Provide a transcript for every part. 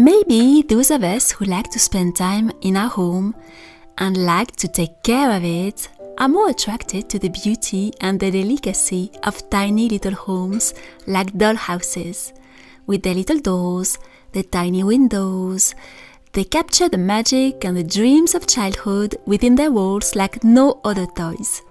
Maybe those of us who like to spend time in our home and like to take care of it are more attracted to the beauty and the delicacy of tiny little homes like dollhouses. With their little doors, their tiny windows, they capture the magic and the dreams of childhood within their walls like no other toys.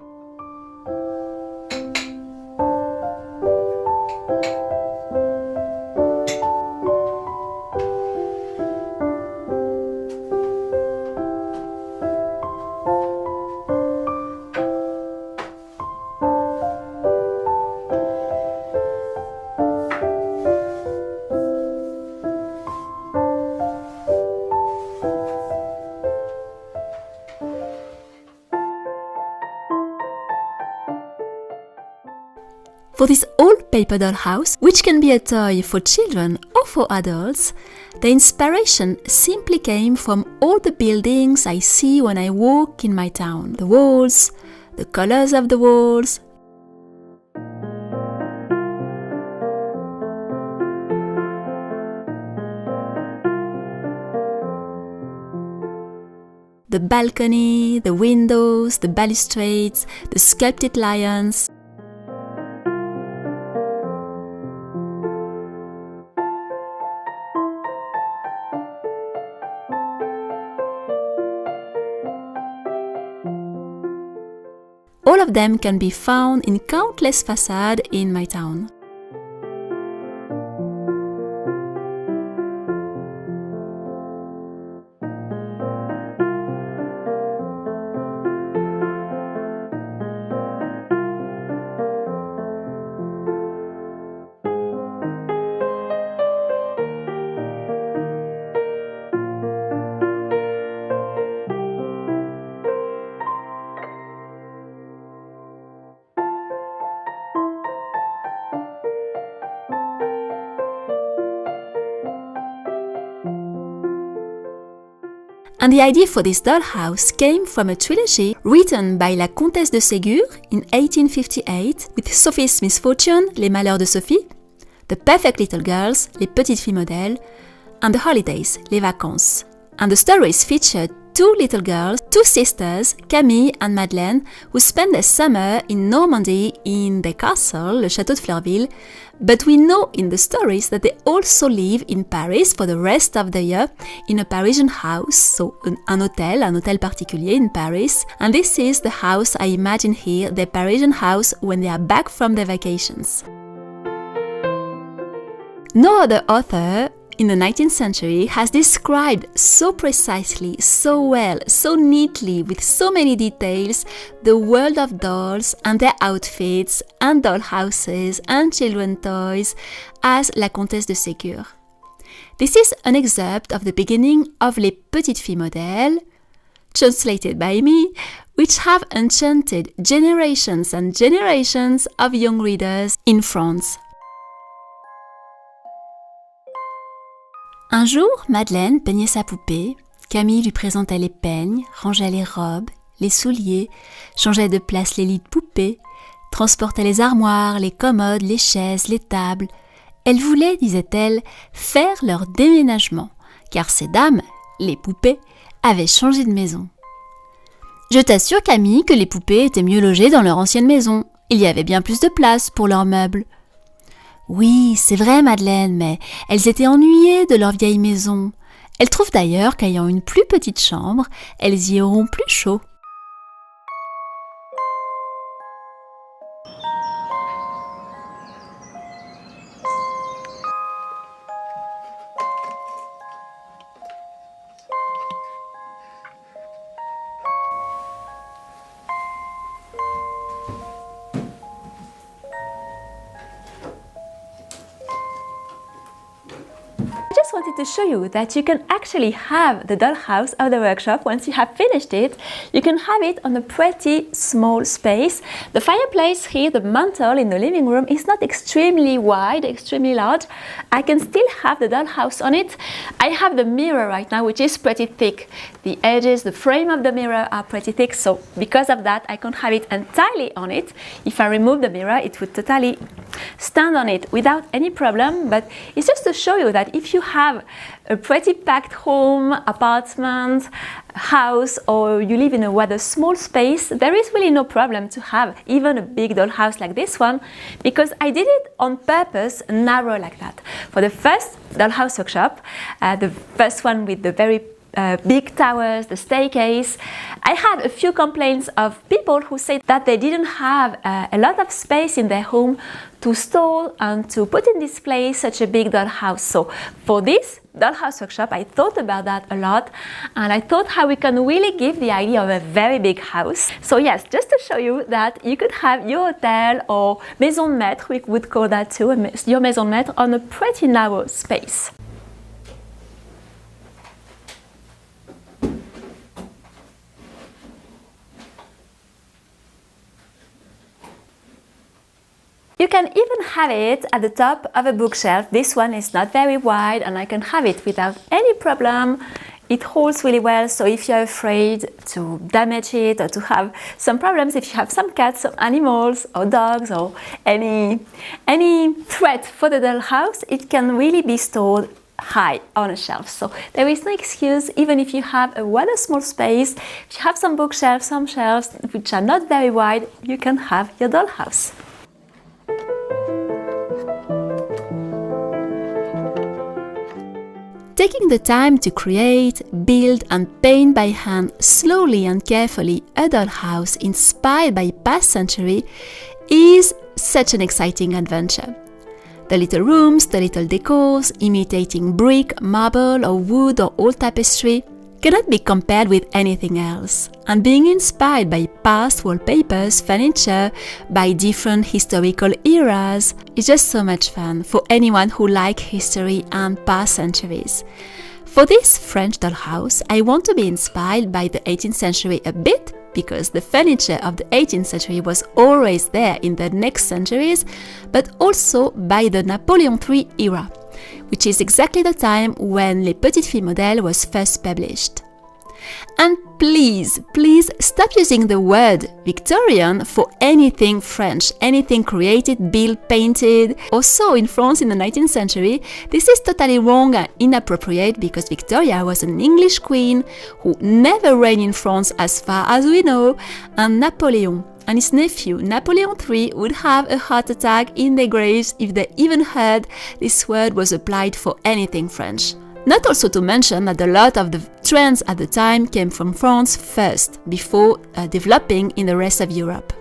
For this all-paper dollhouse, which can be a toy for children or for adults, the inspiration simply came from all the buildings I see when I walk in my town. The walls, the colors of the walls, the balcony, the windows, the balustrades, the sculpted lions. All of them can be found in countless facades in my town. And the idea for this dollhouse came from a trilogy written by la Comtesse de Ségur in 1858 with Sophie's Misfortune, Les Malheurs de Sophie, The Perfect Little Girls, Les Petites Filles Modèles, and The Holidays, Les Vacances. And the stories featured two little girls, two sisters, Camille and Madeleine, who spend their summer in Normandy in their castle, le Château de Fleurville, but we know in the stories that they also live in Paris for the rest of the year in a Parisian house, so un hôtel particulier in Paris, and this is the house I imagine here, their Parisian house when they are back from their vacations. No other author in the 19th century has described so precisely, so well, so neatly, with so many details, the world of dolls and their outfits and dollhouses and children's toys as la Comtesse de Ségur. This is an excerpt of the beginning of Les Petites Filles Modèles, translated by me, which have enchanted generations and generations of young readers in France. Un jour, Madeleine peignait sa poupée, Camille lui présentait les peignes, rangeait les robes, les souliers, changeait de place les lits de poupée, transportait les armoires, les commodes, les chaises, les tables. Elle voulait, disait-elle, faire leur déménagement, car ces dames, les poupées, avaient changé de maison. Je t'assure, Camille, que les poupées étaient mieux logées dans leur ancienne maison. Il y avait bien plus de place pour leurs meubles. Oui, c'est vrai, Madeleine, mais elles étaient ennuyées de leur vieille maison. Elles trouvent d'ailleurs qu'ayant une plus petite chambre, elles y auront plus chaud. I just wanted to show you that you can actually have the dollhouse of the workshop once you have finished it. You can have it on a pretty small space. The fireplace here, the mantle in the living room is not extremely wide, extremely large. I can still have the dollhouse on it. I have the mirror right now, which is pretty thick. The edges, the frame of the mirror are pretty thick, so because of that I can't have it entirely on it. If I remove the mirror, it would totally stand on it without any problem, but it's just to show you that if you have a pretty packed home, apartment, house, or you live in a rather small space, there is really no problem to have even a big dollhouse like this one, because I did it on purpose narrow like that. For the first dollhouse workshop, the first one with the very big towers, the staircase, I had a few complaints of people who said that they didn't have a lot of space in their home to store and to put in display such a big dollhouse. So for this dollhouse workshop, I thought about that a lot, and I thought how we can really give the idea of a very big house. So yes, just to show you that you could have your hotel or maison maître, we would call that too, your maison maître, on a pretty narrow space. You can even have it at the top of a bookshelf. This one is not very wide and I can have it without any problem. It holds really well, so if you're afraid to damage it or to have some problems, if you have some cats or animals or dogs or any threat for the dollhouse, it can really be stored high on a shelf. So there is no excuse, even if you have a rather small space, if you have some bookshelves, some shelves which are not very wide, you can have your dollhouse. Taking the time to create, build and paint by hand slowly and carefully a dollhouse inspired by past century is such an exciting adventure. The little rooms, the little decors, imitating brick, marble or wood or old tapestry, cannot be compared with anything else, and being inspired by past wallpapers, furniture, by different historical eras is just so much fun for anyone who likes history and past centuries. For this French dollhouse, I want to be inspired by the 18th century a bit, because the furniture of the 18th century was always there in the next centuries, but also by the Napoleon III era, which is exactly the time when Les Petites Filles Modèles was first published. And please stop using the word Victorian for anything French, anything created, built, painted, or so in France in the 19th century. This is totally wrong and inappropriate, because Victoria was an English queen who never reigned in France as far as we know, and Napoleon and his nephew Napoleon III would have a heart attack in their graves if they even heard this word was applied for anything French. Not also to mention that a lot of the trends at the time came from France first, before developing in the rest of Europe.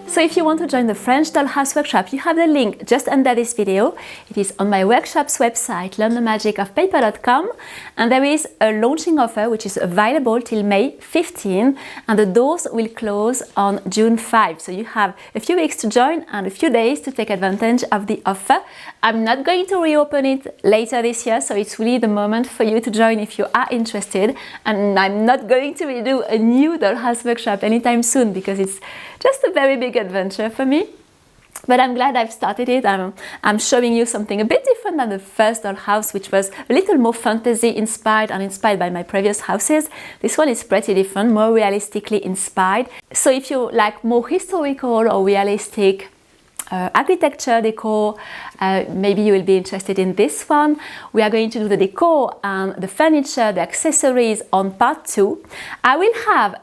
So if you want to join the French Dollhouse Workshop, you have the link just under this video. It is on my workshop's website, learnthemagicofpaper.com, and there is a launching offer which is available till May 15, and the doors will close on June 5. So you have a few weeks to join and a few days to take advantage of the offer. I'm not going to reopen it later this year, so it's really the moment for you to join if you are interested. And I'm not going to redo a new Dollhouse Workshop anytime soon, because it's just a very big adventure for me. But I'm glad I've started it. I'm showing you something a bit different than the first dollhouse, which was a little more fantasy inspired and inspired by my previous houses. This one is pretty different, more realistically inspired. So if you like more historical or realistic architecture decor, maybe you will be interested in this one. We are going to do the decor and the furniture, the accessories on part 2. I will have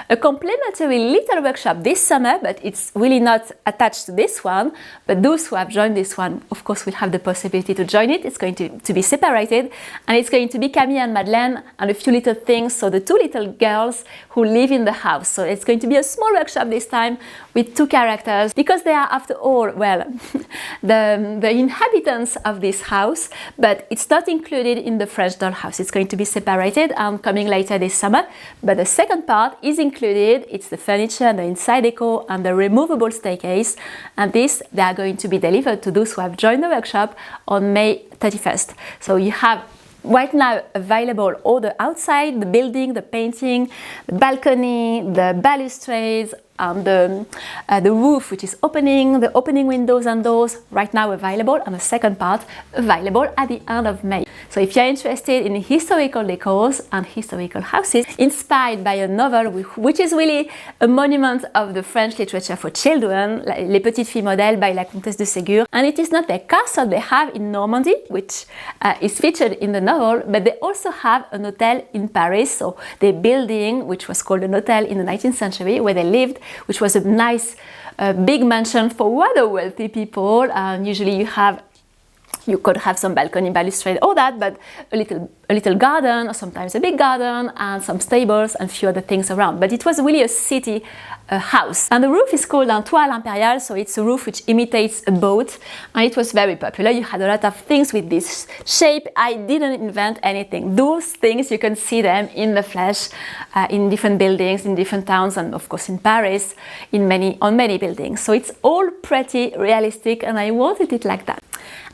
a complementary little workshop this summer, but it's really not attached to this one. But those who have joined this one, of course, will have the possibility to join it. It's going to be separated, and it's going to be Camille and Madeleine and a few little things, so the two little girls who live in the house. So it's going to be a small workshop this time with two characters, because they are, after all, well, the inhabitants of this house, but it's not included in the French dollhouse. It's going to be separated and coming later this summer. But the second part is included. It's the furniture, the inside decor and the removable staircase, and this they are going to be delivered to those who have joined the workshop on May 31st. So you have right now available all the outside, the building, the painting, the balcony, the balustrades and the roof, which is the opening windows and doors, right now available, and the second part available at the end of May. So if you're interested in historical decors and historical houses inspired by a novel which is really a monument of the French literature for children, Les Petites Filles Modèles by la Comtesse de Ségur, and it is not the castle they have in Normandy, which is featured in the novel, but they also have an hotel in Paris, so the building which was called an hotel in the 19th century where they lived, which was a nice big mansion for rather wealthy people, and usually you could have some balcony balustrade, all that, but a little garden, or sometimes a big garden, and some stables and few other things around. But it was really a city house. And the roof is called un toit à l'impériale, so it's a roof which imitates a boat, and it was very popular. You had a lot of things with this shape. I didn't invent anything. Those things, you can see them in the flesh, in different buildings, in different towns, and of course in Paris, on many buildings. So it's all pretty realistic, and I wanted it like that.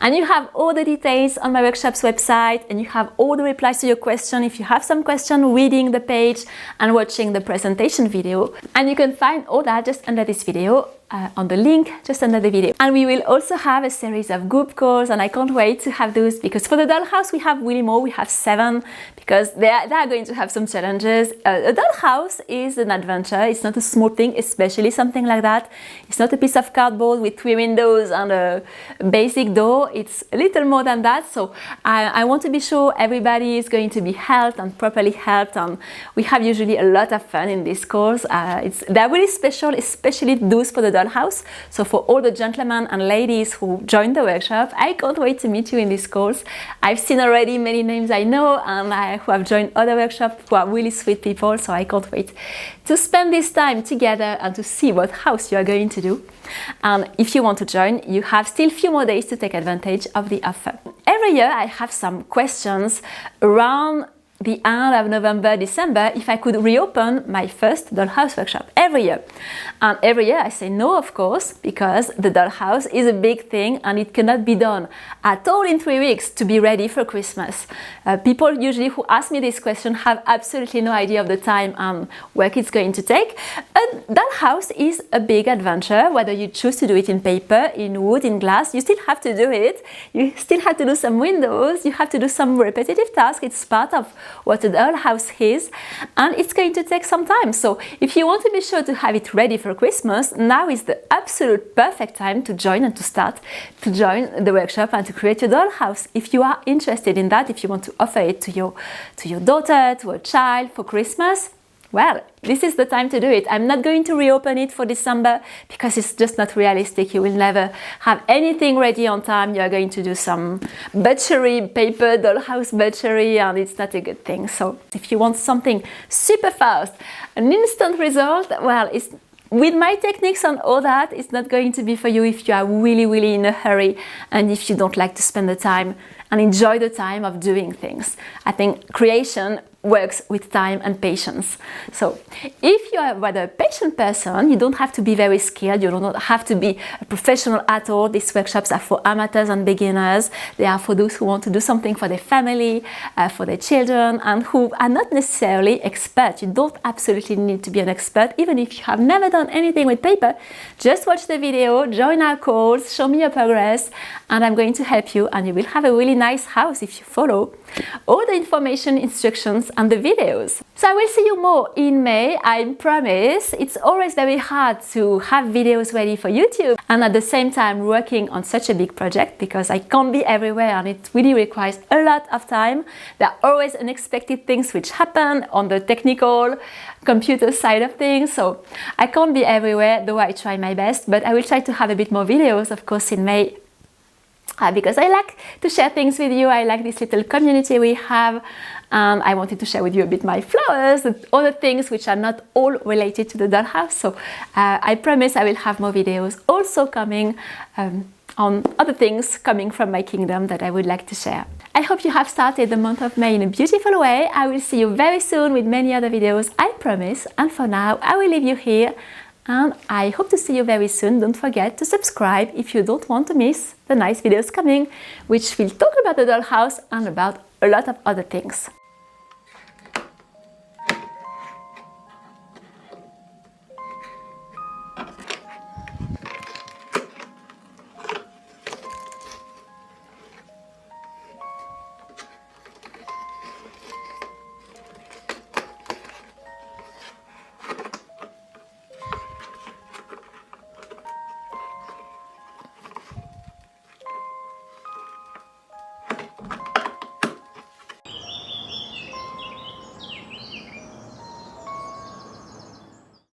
And you have all the details on my workshop's website, and you have all the replies to your question. If you have some question, reading the page and watching the presentation video. And you can find all that just under this video, on the link just under the video. And we will also have a series of group calls, and I can't wait to have those, because for the dollhouse we have really more. We have 7, because they are going to have some challenges. A dollhouse is an adventure. It's not a small thing, especially something like that. It's not a piece of cardboard with 3 windows and a basic door. It's a little more than that. So I want to be sure everybody is going to be helped and properly helped, and we have usually a lot of fun in this course. They're really special, especially those for the dollhouse. So for all the gentlemen and ladies who join the workshop, I can't wait to meet you in this course. I've seen already many names I know and who have joined other workshops who are really sweet people, so I can't wait to spend this time together and to see what house you are going to do. And if you want to join, you have still few more days to take advantage of the offer. Every year I have some questions around the end of November, December, if I could reopen my first dollhouse workshop every year. And every year I say no, of course, because the dollhouse is a big thing and it cannot be done at all in 3 weeks to be ready for Christmas. People usually who ask me this question have absolutely no idea of the time and work it's going to take. A dollhouse is a big adventure, whether you choose to do it in paper, in wood, in glass, you still have to do it. You still have to do some windows, you have to do some repetitive tasks. It's part of what a dollhouse is, and it's going to take some time. So if you want to be sure to have it ready for Christmas, now is the absolute perfect time to join and to start to join the workshop and to create your dollhouse. If you are interested in that, if you want to offer it to your daughter, to a child for Christmas, well, this is the time to do it. I'm not going to reopen it for December because it's just not realistic. You will never have anything ready on time. You are going to do some butchery, paper, dollhouse butchery, and it's not a good thing. So if you want something super fast, an instant result, well, with my techniques and all that, it's not going to be for you if you are really, really in a hurry and if you don't like to spend the time and enjoy the time of doing things. I think creation works with time and patience. So if you are rather a patient person, you don't have to be very skilled, you don't have to be a professional at all. These workshops are for amateurs and beginners. They are for those who want to do something for their family, for their children, and who are not necessarily experts. You don't absolutely need to be an expert, even if you have never done anything with paper. Just watch the video, join our calls, show me your progress, and I'm going to help you, and you will have a really nice house if you follow all the information, instructions, and the videos. So I will see you more in May, I promise. It's always very hard to have videos ready for YouTube and at the same time working on such a big project, because I can't be everywhere and it really requires a lot of time. There are always unexpected things which happen on the technical computer side of things, so I can't be everywhere, though I try my best, but I will try to have a bit more videos, of course, in May. Because I like to share things with you. I like this little community we have, and I wanted to share with you a bit my flowers and other things which are not all related to the dollhouse. So I promise I will have more videos also coming on other things coming from my kingdom that I would like to share. I hope you have started the month of May in a beautiful way. I will see you very soon with many other videos, I promise. And for now, I will leave you here. And I hope to see you very soon. Don't forget to subscribe if you don't want to miss the nice videos coming, which will talk about the dollhouse and about a lot of other things.